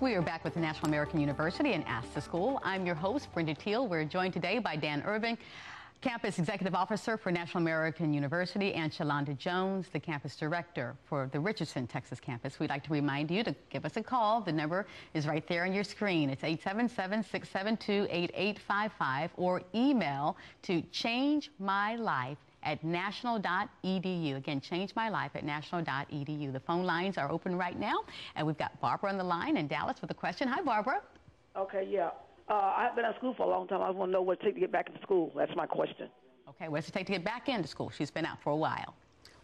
We are back with the National American University and Ask the School. I'm your host, Brenda Teal. We're joined today by Dan Irving, Campus Executive Officer for National American University, and Shalonda Jones, the Campus Director for the Richardson, Texas campus. We'd like to remind you to give us a call. The number is right there on your screen. It's 877-672-8855, or email to changemylife@national.edu. Again, changemylife@national.edu. The phone lines are open right now, and we've got Barbara on the line in Dallas with a question. Hi, Barbara. Okay, yeah. I've been at school for a long time. I want to know what it takes to get back into school. That's my question. Okay, what does it take to get back into school? She's been out for a while.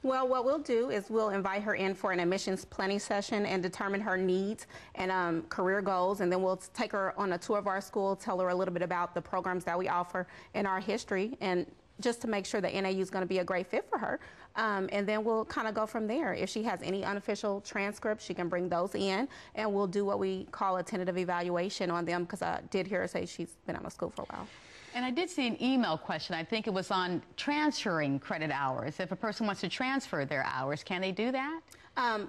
Well, what we'll do is we'll invite her in for an admissions planning session and determine her needs and career goals, and then we'll take her on a tour of our school, tell her a little bit about the programs that we offer and our history, and just to make sure that NAU is going to be a great fit for her. And then we'll kind of go from there. If she has any unofficial transcripts, she can bring those in, and we'll do what we call a tentative evaluation on them, because I did hear her say she's been out of school for a while. And I did see an email question. I think it was on transferring credit hours. If a person wants to transfer their hours, can they do that?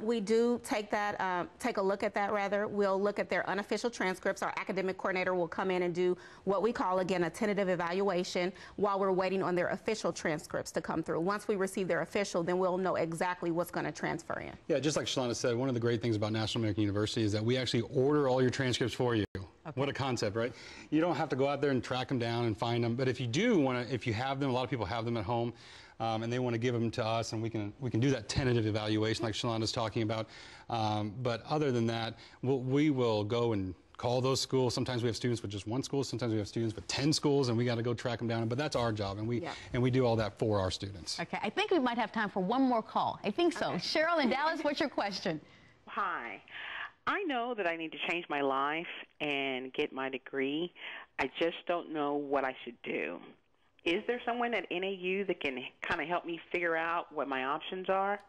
We do take that, take a look at that rather. We'll look at their unofficial transcripts. Our academic coordinator will come in and do what we call, again, a tentative evaluation while we're waiting on their official transcripts to come through. Once we receive their official, then we'll know exactly what's going to transfer in. Yeah, just like Shalonda said, one of the great things about National American University is that we actually order all your transcripts for you. Okay. What a concept, right? You don't have to go out there and track them down and find them. But if you do want to, if you have them, a lot of people have them at home, and they want to give them to us, and we can do that tentative evaluation like Shalonda's talking about. But other than that, we will go and call those schools. Sometimes we have students with just one school. Sometimes we have students with 10 schools, and we got to go track them down. But that's our job, and we do all that for our students. Okay, I think we might have time for one more call. I think so. Okay. Cheryl in Dallas, what's your question? Hi. I know that I need to change my life and get my degree. I just don't know what I should do. Is there someone at NAU that can kind of help me figure out what my options are?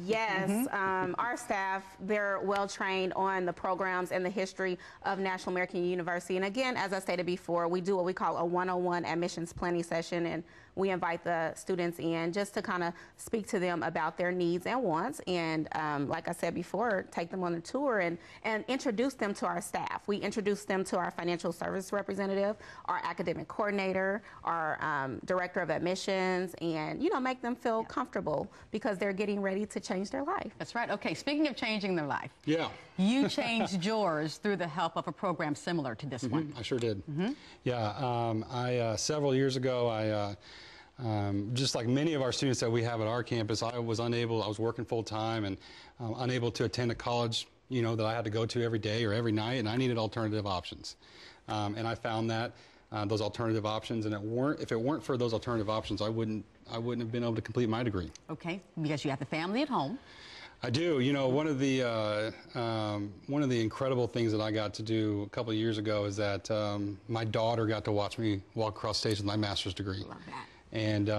Yes, our staff, they're well trained on the programs and the history of National American University. And again, as I stated before, we do what we call a 101 admissions planning session, and we invite the students in just to kind of speak to them about their needs and wants, and like I said before, take them on a tour and introduce them to our staff. We introduce them to our financial service representative, our academic coordinator, our director of admissions, and make them feel comfortable, because they're getting ready to change their life. That's right. Okay, speaking of changing their life, you changed yours through the help of a program similar to this one. I sure did. Yeah, I several years ago, just like many of our students that we have at our campus, I was working full time and unable to attend a college, that I had to go to every day or every night, and I needed alternative options. And I found that those alternative options, and if it weren't for those alternative options, I wouldn't have been able to complete my degree. Okay, because you have the family at home. I do. One of the incredible things that I got to do a couple of years ago is that my daughter got to watch me walk across stage with my master's degree. Love that. And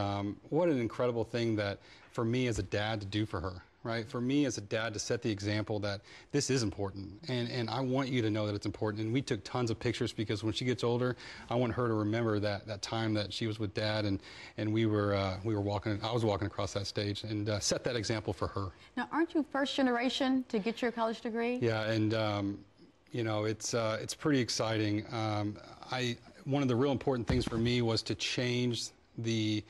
what an incredible thing that for me as a dad to do for her, right? For me as a dad to set the example that this is important, and I want you to know that it's important. And we took tons of pictures, because when she gets older, I want her to remember that time that she was with Dad, and we were walking. I was walking across that stage, and set that example for her. Now, aren't you first generation to get your college degree? Yeah, and it's pretty exciting. One of the real important things for me was to change the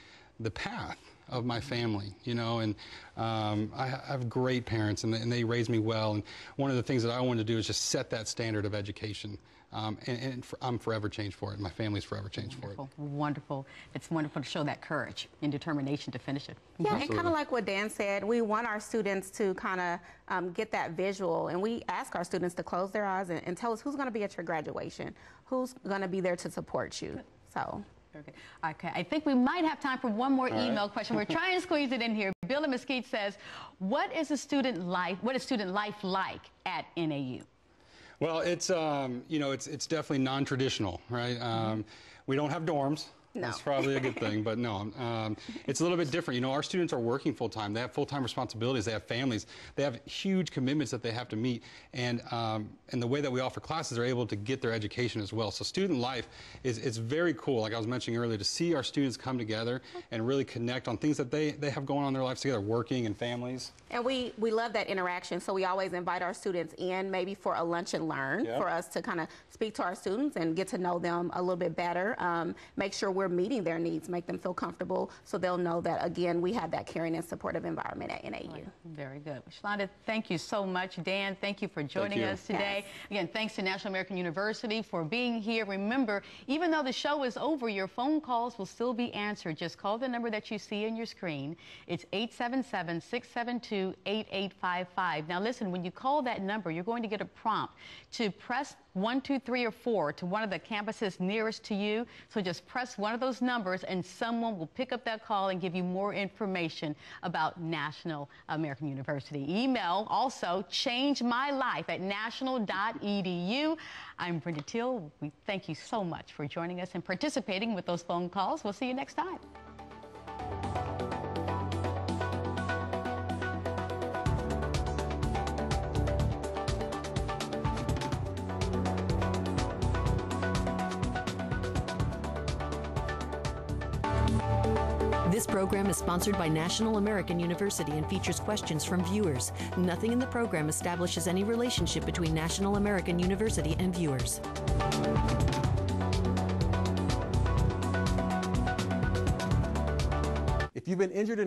path of my family, and I have great parents, and they raised me well, and one of the things that I wanted to do is just set that standard of education, and I'm forever changed for it, and my family's forever changed for it. Wonderful. It's wonderful to show that courage and determination to finish it. Yeah, and kind of like what Dan said, we want our students to kind of get that visual, and we ask our students to close their eyes and tell us who's going to be at your graduation, who's going to be there to support you. So. Okay, I think we might have time for one more email question. We're trying to squeeze it in here. Bill in Mesquite says, what is student life like at NAU? Well, it's it's definitely non-traditional, right? We don't have dorms. No. That's probably a good thing, but no, it's a little bit different. You know, our students are working full-time. They have full-time responsibilities. They have families. They have huge commitments that they have to meet, and the way that we offer classes, they're able to get their education as well. So student life is very cool, like I was mentioning earlier, to see our students come together and really connect on things that they have going on in their lives together, working and families. And we love that interaction, so we always invite our students in, maybe for a lunch and learn, for us to kind of speak to our students and get to know them a little bit better, make sure we're meeting their needs, make them feel comfortable, so they'll know that, again, we have that caring and supportive environment at NAU. Very good. Shalonda, thank you so much. Dan, thank you for joining us today. Yes. Again, thanks to National American University for being here. Remember, even though the show is over, your phone calls will still be answered. Just call the number that you see on your screen. It's 877-672-8855. Now listen, when you call that number, you're going to get a prompt to press 1, 2, 3, or 4 to one of the campuses nearest to you. So just press one of those numbers and someone will pick up that call and give you more information about National American University. Email also changemylife@national.edu. I'm Brenda Teal. We thank you so much for joining us and participating with those phone calls. We'll see you next time. This program is sponsored by National American University and features questions from viewers. Nothing in the program establishes any relationship between National American University and viewers. If you've been injured in